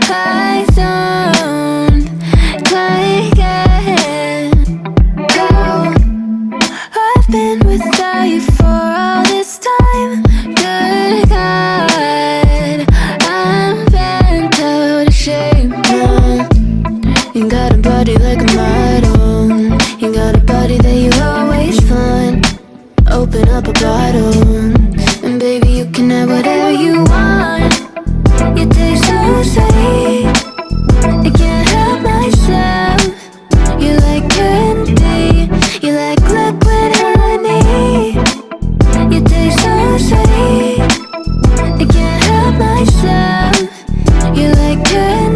I don't like it. Oh, I've been without you for all this time. Good God, I'm bent out of shape now. You got a body like a model. You got a body that you always find. Open up a bottle, and baby you can have whatever you want. You taste so sweet, I can't help myself. You like candy, you like liquid honey. You taste so sweet, I can't help myself. You like candy.